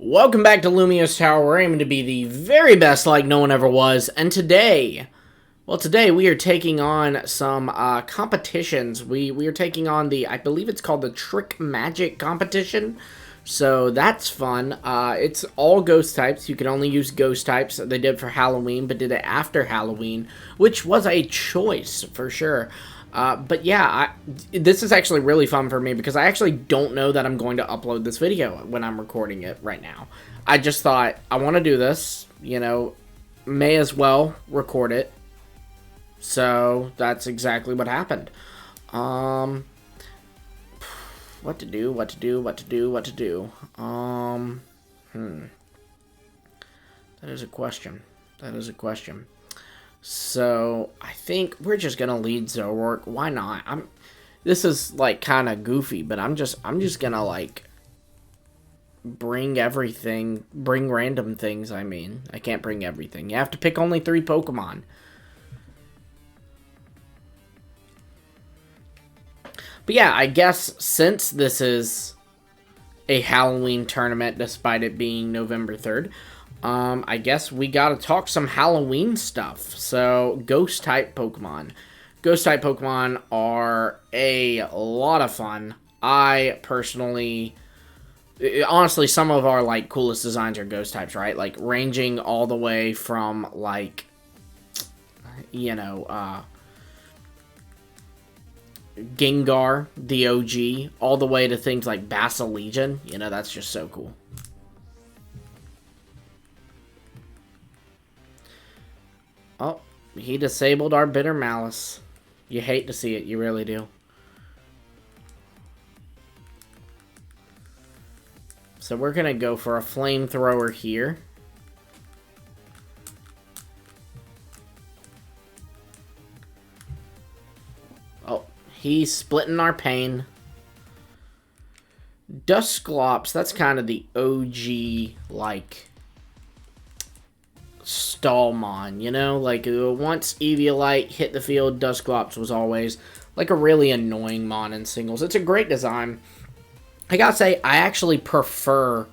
Welcome back to Lumio's Tower. We're aiming to be the very best like no one ever was. And today we are taking on some competitions. We are taking on the, I believe it's called the Trick Magic competition. So that's fun. It's all ghost types. You can only use ghost types. They did for Halloween, but did it after Halloween, which was a choice for sure. But yeah, this is actually really fun for me because I actually don't know that I'm going to upload this video when I'm recording it right now. I just thought, I want to do this, you know, may as well record it. So that's exactly what happened. What to do. That is a question. So, I think we're just gonna lead Zoroark. Why not? This is, like, kind of goofy, but I'm just gonna, like, bring random things, I mean. I can't bring everything. You have to pick only 3 Pokemon. But yeah, I guess since this is a Halloween tournament, despite it being November 3rd, I guess we gotta talk some Halloween stuff. So, Ghost-type Pokemon. Ghost-type Pokemon are a lot of fun. I personally... Honestly, some of our, like, coolest designs are Ghost-types, right? Like, ranging all the way from, like, you know, Gengar, the OG, all the way to things like Legion. You know, that's just so cool. Oh, he disabled our Bitter Malice. You hate to see it, you really do. So we're gonna go for a Flamethrower here. Oh, he's splitting our pain. Dusclops, that's kind of the OG, like... Stallmon, you know? Like, once Eviolite hit the field, Dusclops was always, like, a really annoying mon in singles. It's a great design. I gotta say, I actually prefer,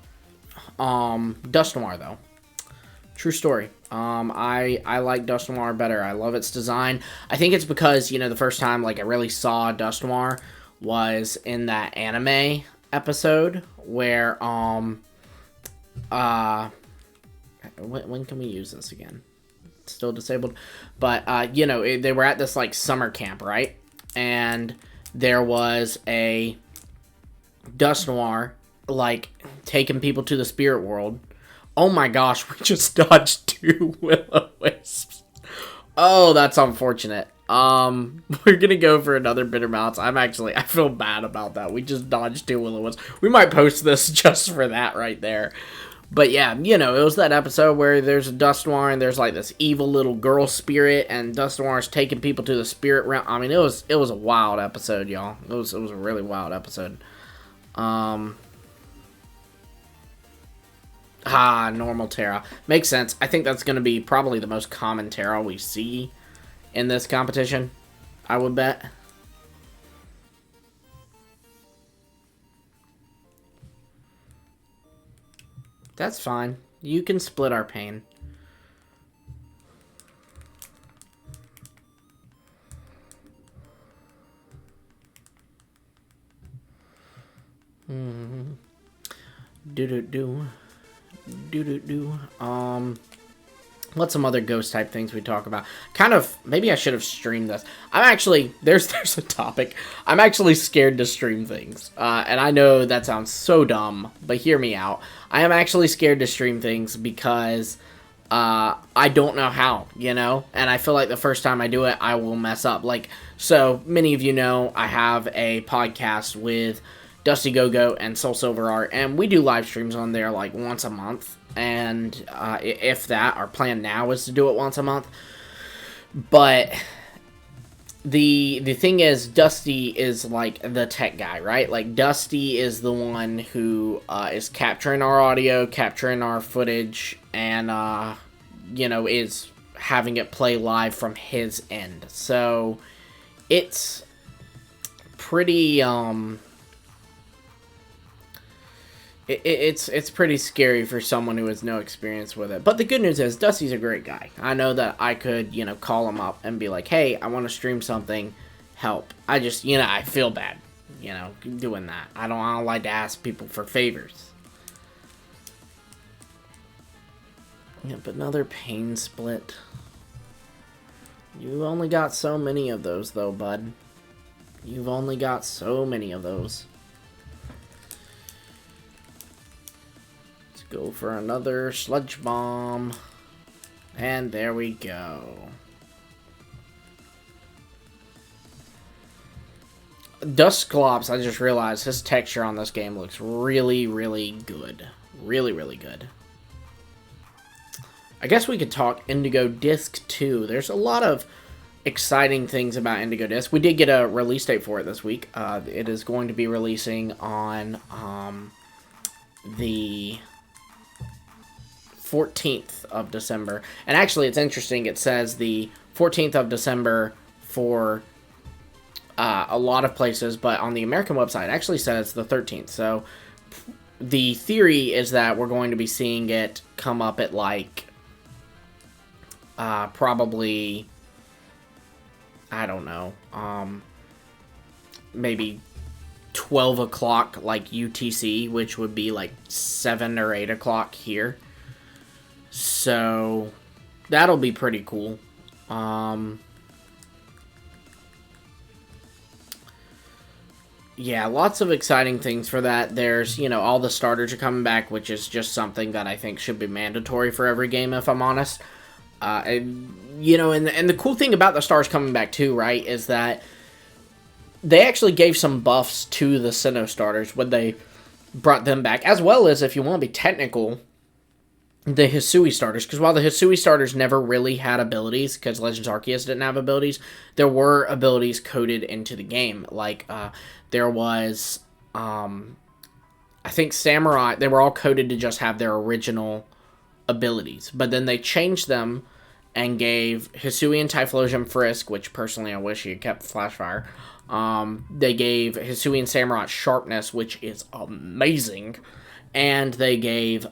Dusknoir, though. True story. I like Dusknoir better. I love its design. I think it's because, you know, the first time, like, I really saw Dusknoir was in that anime episode where, when can we use this again? It's still disabled. But, you know, they were at this, like, summer camp, right? And there was a Dusknoir, like, taking people to the spirit world. Oh my gosh, we just dodged 2 Will-O-Wisps. Oh, that's unfortunate. We're gonna go for another Bitter Malice. I feel bad about that. We just dodged 2 Will-O-Wisps. We might post this just for that right there. But yeah, you know, it was that episode where there's a Dusknoir and there's like this evil little girl spirit, and Dusknoir's taking people to the spirit realm. I mean, it was a wild episode, y'all. It was a really wild episode. Normal Terra. Makes sense. I think that's going to be probably the most common Terra we see in this competition, I would bet. That's fine. You can split our pain. What's some other ghost type things we talk about? Maybe I should have streamed this. There's a topic. I'm actually scared to stream things. And I know that sounds so dumb, but hear me out. I am actually scared to stream things because I don't know how, you know? And I feel like the first time I do it, I will mess up. Like, so many of you know I have a podcast with Dusty Go-Go and Soul Silver Art, and we do live streams on there like once a month. And if that, our plan now is to do it once a month. But the thing is, Dusty is like the tech guy, right? Like, Dusty is the one who is capturing our audio, capturing our footage, and you know, is having it play live from his end. So it's pretty It's pretty scary for someone who has no experience with it. But the good news is Dusty's a great guy. I know that I could, call him up and be like, hey, I want to stream something, help. I just, I feel bad, doing that. I don't like to ask people for favors. Yeah, but another pain split. You've only got so many of those, though, bud. You've only got so many of those. Let's go for another sludge bomb. And there we go. Dusclops, I just realized his texture on this game looks really, really good. Really, really good. I guess we could talk Indigo Disc 2. There's a lot of exciting things about Indigo Disc. We did get a release date for it this week. It is going to be releasing on the 14th of December. And actually, it's interesting. It says the 14th of December for a lot of places, but on the American website, it actually says the 13th. So the theory is that we're going to be seeing it come up at like probably, I don't know, maybe 12 o'clock like UTC, which would be like 7 or 8 o'clock here. So that'll be pretty cool. Yeah, lots of exciting things for that. There's, all the starters are coming back, which is just something that I think should be mandatory for every game, if I'm honest. And the cool thing about the stars coming back too, right, is that they actually gave some buffs to the Sinnoh starters when they brought them back, as well as, if you want to be technical, the Hisui starters. Because while the Hisui starters never really had abilities, because Legends Arceus didn't have abilities, there were abilities coded into the game. Like, there was, I think Samurai, they were all coded to just have their original abilities. But then they changed them and gave Hisui and Typhlosion Frisk, which personally I wish he had kept Flashfire. They gave Hisui and Samurott Sharpness, which is amazing. And they gave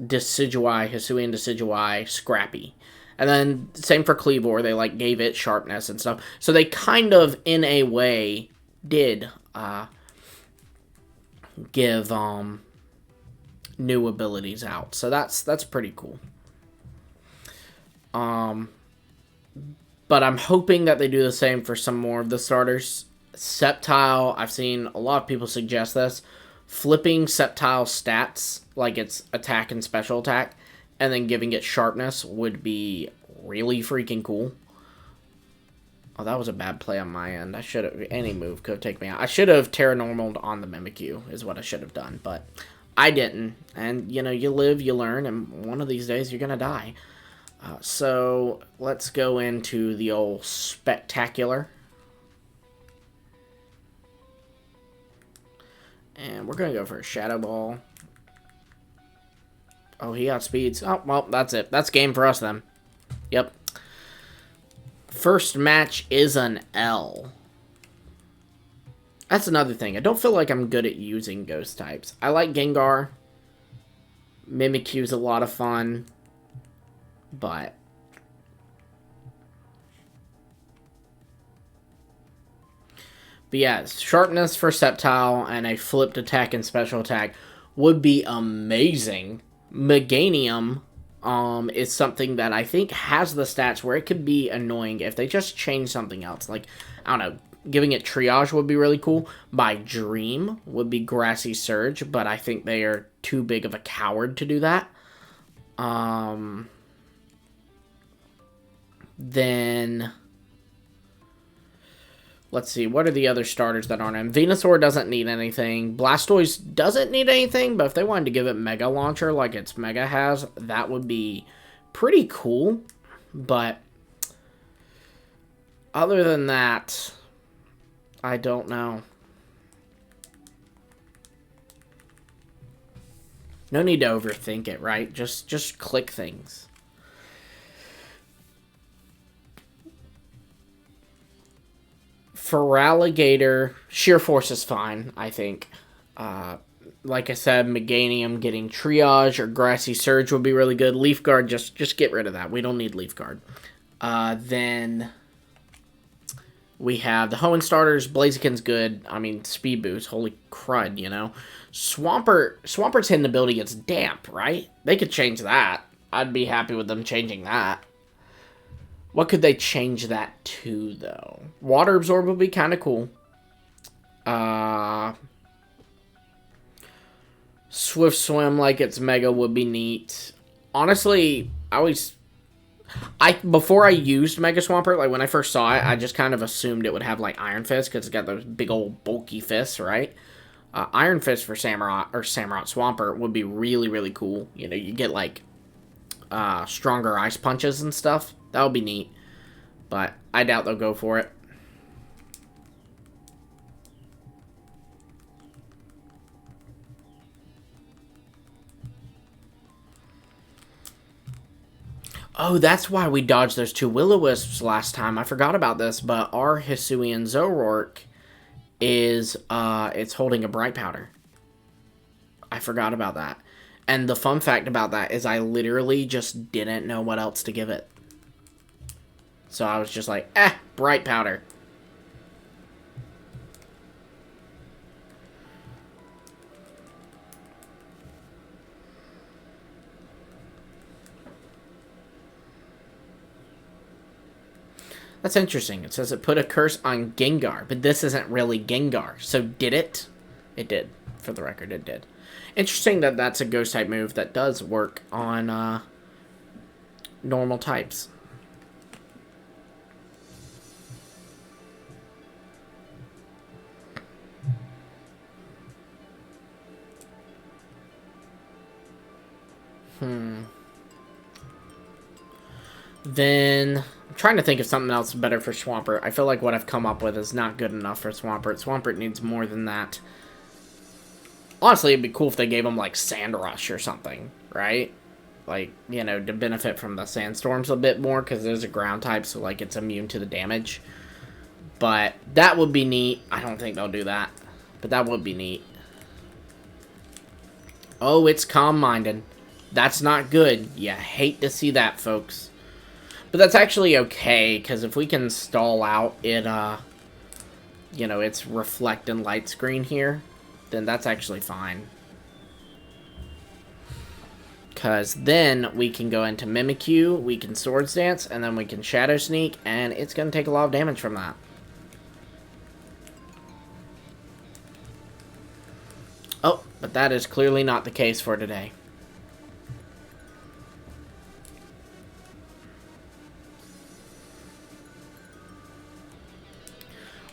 Decidueye, Hisui and Decidueye Scrappy. And then same for Cleavor, they gave it Sharpness and stuff. So they kind of, in a way, did give new abilities out. So that's pretty cool. But I'm hoping that they do the same for some more of the starters. Sceptile, I've seen a lot of people suggest this. Flipping Sceptile stats, like its attack and special attack, and then giving it sharpness would be really freaking cool. Oh, that was a bad play on my end. I should have, any move could have taken me out. I should have Terranormaled on the Mimikyu, is what I should have done, but I didn't. And, you live, you learn, and one of these days you're gonna die. So, let's go into the old Spectacular. And we're going to go for a Shadow Ball. Oh, he outspeeds. Oh, well, that's it. That's game for us then. Yep. First match is an L. That's another thing. I don't feel like I'm good at using ghost types. I like Gengar. Mimikyu's a lot of fun. But yeah, sharpness for Sceptile and a flipped attack and special attack would be amazing. Meganium is something that I think has the stats where it could be annoying if they just change something else. Like, I don't know, giving it Triage would be really cool. My dream would be Grassy Surge, but I think they are too big of a coward to do that. Then, let's see, what are the other starters that aren't in? Venusaur doesn't need anything. Blastoise doesn't need anything, but if they wanted to give it Mega Launcher like its Mega has, that would be pretty cool. But other than that, I don't know. No need to overthink it, right? Just click things. For Alligator, Sheer Force is fine, I think. like I said, Meganium getting Triage or Grassy Surge would be really good. Leaf Guard, just get rid of that. We don't need Leaf Guard. Then we have the Hoenn starters. Blaziken's good. I mean, Speed Boost. Holy crud, you know. Swampert's hidden ability gets Damp, right? They could change that. I'd be happy with them changing that. What could they change that to, though? Water Absorb would be kind of cool. Swift Swim like it's Mega would be neat. Honestly, before I used Mega Swampert, like when I first saw it, I just kind of assumed it would have like Iron Fist because it's got those big old bulky fists, right? Iron Fist for Samurott or Samurott Swampert would be really, really cool. You know, you get like stronger ice punches and stuff. That would be neat. But I doubt they'll go for it. Oh, that's why we dodged those 2 Will-O-Wisps last time. I forgot about this, but our Hisuian Zoroark is, it's holding a Bright Powder. I forgot about that. And the fun fact about that is I literally just didn't know what else to give it. So I was just like, Bright Powder. That's interesting. It says it put a curse on Gengar, but this isn't really Gengar. So did it? It did. For the record, it did. Interesting that that's a ghost type move that does work on normal types. Then I'm trying to think of something else better for Swampert. I feel like what I've come up with is not good enough for Swampert. Swampert needs more than that. Honestly, it'd be cool if they gave him, like, Sand Rush or something, right? Like, you know, to benefit from the Sandstorms a bit more, because there's a ground type, so, like, it's immune to the damage. But that would be neat. I don't think they'll do that, but that would be neat. Oh, it's Calm-Minded. That's not good. You hate to see that, folks. But that's actually okay, because if we can stall out it, you know, it's Reflect and Light Screen here, then that's actually fine. Because then we can go into Mimikyu, we can Swords Dance, and then we can Shadow Sneak, and it's going to take a lot of damage from that. Oh, but that is clearly not the case for today.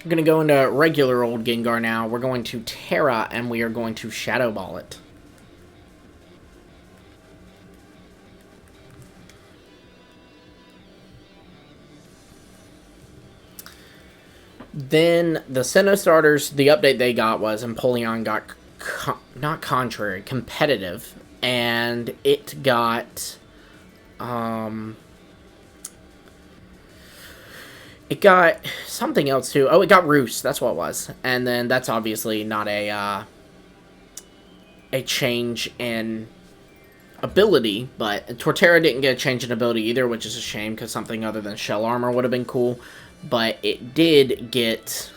We're going to go into regular old Gengar now. We're going to Terra, and we are going to Shadow Ball it. Then, the Sinnoh starters, the update they got was Empoleon got, not contrary, competitive. And it got, it got something else, too. Oh, it got Roost. That's what it was. And then that's obviously not a change in ability. But Torterra didn't get a change in ability either, which is a shame, because something other than Shell Armor would have been cool. But it did get,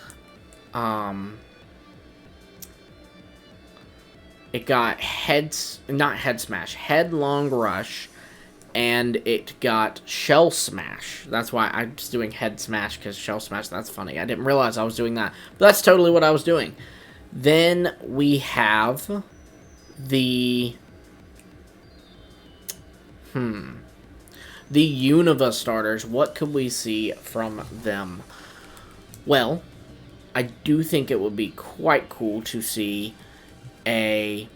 it got Headlong Rush. And it got Shell Smash. That's why I'm just doing Head Smash, because Shell Smash, that's funny. I didn't realize I was doing that. But that's totally what I was doing. Then we have the... the Unova starters. What could we see from them? Well, I do think it would be quite cool to see a...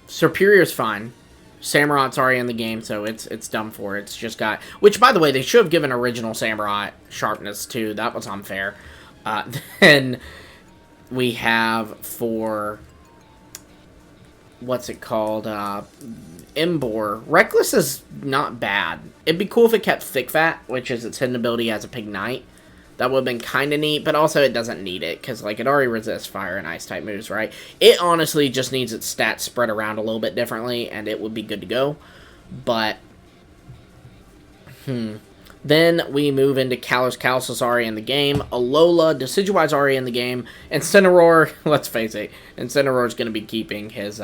Serperior's fine. Samurot's already in the game, so it's done for. It's just got... Which, by the way, they should have given original Samurott sharpness, too. That was unfair. Then we have for... What's it called? Embor. Reckless is not bad. It'd be cool if it kept Thick Fat, which is its hidden ability as a Pignite. That would have been kind of neat, but also it doesn't need it, because, like, it already resists fire and ice type moves, right? It honestly just needs its stats spread around a little bit differently, and it would be good to go. But, Then we move into Kalos already in the game, Alola, Decidueye's already in the game, and Incineroar, let's face it, Incineroar's going to be keeping his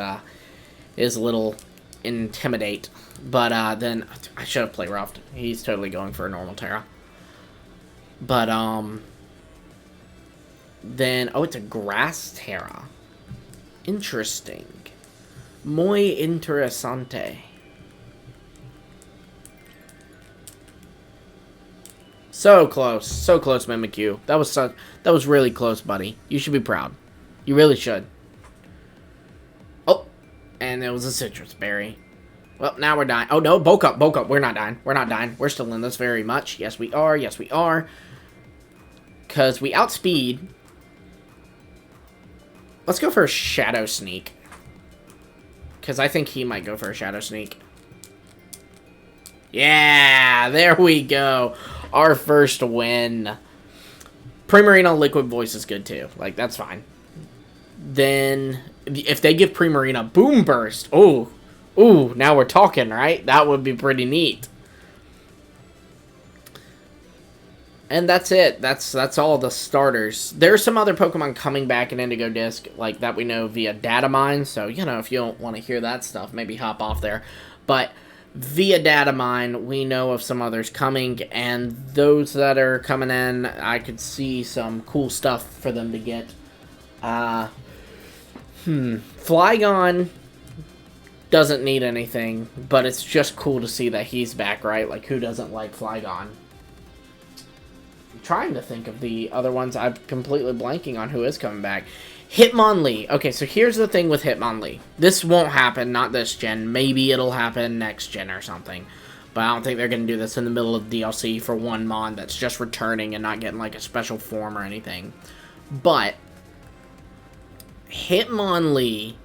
little Intimidate. But, then, I should have played roughed. He's totally going for a normal Terra. But, then, oh, it's a Grass Terra. Interesting. Muy interesante. So close, Mimikyu. That was really close, buddy. You should be proud. You really should. Oh, and it was a citrus berry. Well, now we're dying. Oh no, bulk up. We're not dying. We're still in this very much. Yes, we are. Because we outspeed. Let's go for a Shadow Sneak. Because I think he might go for a Shadow Sneak. Yeah, there we go. Our first win. Primarina Liquid Voice is good too. Like, that's fine. Then, if they give Primarina Boom Burst. Ooh, now we're talking, right? That would be pretty neat. And that's it. That's all the starters. There's some other Pokemon coming back in Indigo Disc, like, that we know via data mine. So, you know, if you don't want to hear that stuff, maybe hop off there. But via data mine, we know of some others coming, and those that are coming in, I could see some cool stuff for them to get. Flygon doesn't need anything, but it's just cool to see that he's back, right? Like, who doesn't like Flygon? I'm trying to think of the other ones. I'm completely blanking on who is coming back. Hitmonlee. Okay, so here's the thing with Hitmonlee. This won't happen, not this gen. Maybe it'll happen next gen or something. But I don't think they're going to do this in the middle of DLC for one mon that's just returning and not getting, like, a special form or anything. But Hitmonlee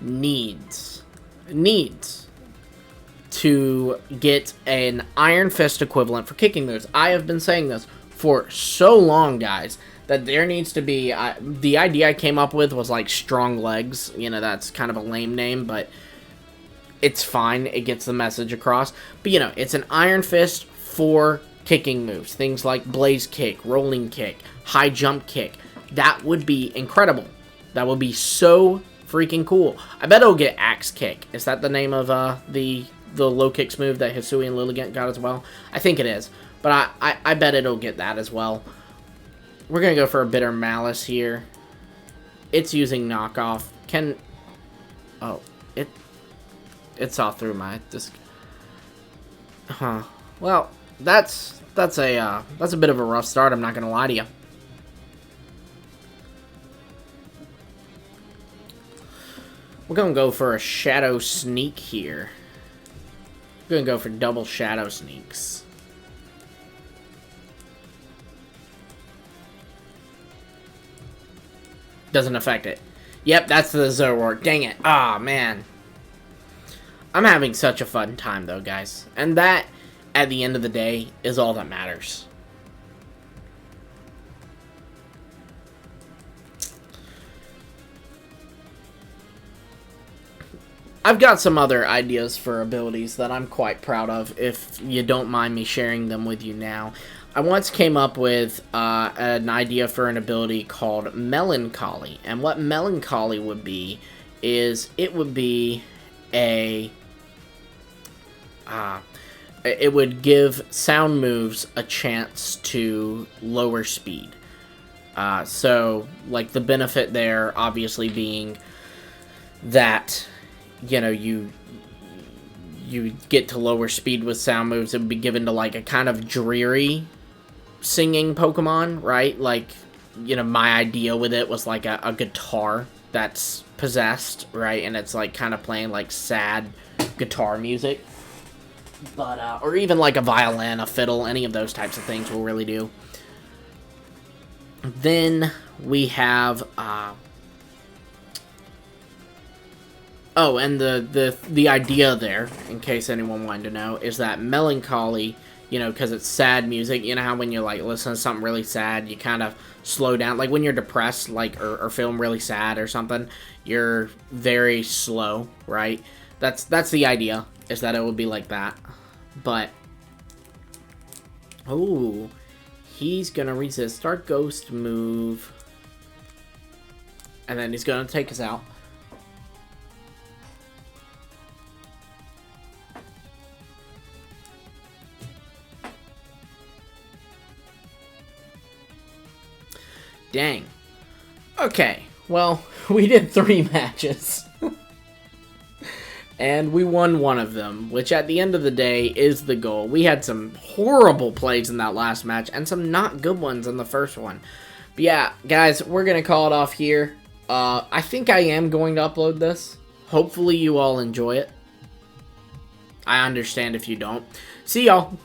needs to get an Iron Fist equivalent for kicking moves. I have been saying this for so long, guys, that there needs to be, the idea I came up with was, like, Strong Legs. You know, that's kind of a lame name, but it's fine. It gets the message across. But, you know, it's an Iron Fist for kicking moves. Things like Blaze Kick, Rolling Kick, High Jump Kick. That would be incredible. That would be so freaking cool. I bet it'll get Axe Kick. Is that the name of the low kicks move that Hisui and Lilligant got as well? I think it is. But I bet it'll get that as well. We're going to go for a Bitter Malice here. It's using knockoff. Oh, it saw through my disc. Well, that's a bit of a rough start, I'm not going to lie to you. We're going to go for a Shadow Sneak here. We're going to go for double Shadow Sneaks. Doesn't affect it. Yep, that's the Zoroark. Dang it. Ah, man. I'm having such a fun time, though, guys. And that, at the end of the day, is all that matters. I've got some other ideas for abilities that I'm quite proud of, if you don't mind me sharing them with you now. I once came up with an idea for an ability called Melancholy. And what Melancholy would be is it would be it would give sound moves a chance to lower speed. So, like, the benefit there obviously being that, you know, you get to lower speed with sound moves. It would be given to, like, a kind of dreary singing Pokemon, right? Like, you know, my idea with it was like a guitar that's possessed, right? And it's like kind of playing like sad guitar music. But, or even like a violin, a fiddle, any of those types of things will really do. Then we have, oh, and the idea there, in case anyone wanted to know, is that Melancholy you know, because it's sad music. You know how when you're, like, listening to something really sad, you kind of slow down. Like, when you're depressed, like, or feeling really sad or something, you're very slow, right? That's the idea, is that it would be like that. But, oh, he's going to resist. Start ghost move. And then he's going to take us out. Dang. Okay, well, we did 3 matches. And we won one of them, which at the end of the day is the goal. We had some horrible plays in that last match, and some not good ones in the first one. But yeah, guys, we're going to call it off here. I think I am going to upload this. Hopefully you all enjoy it. I understand if you don't. See y'all.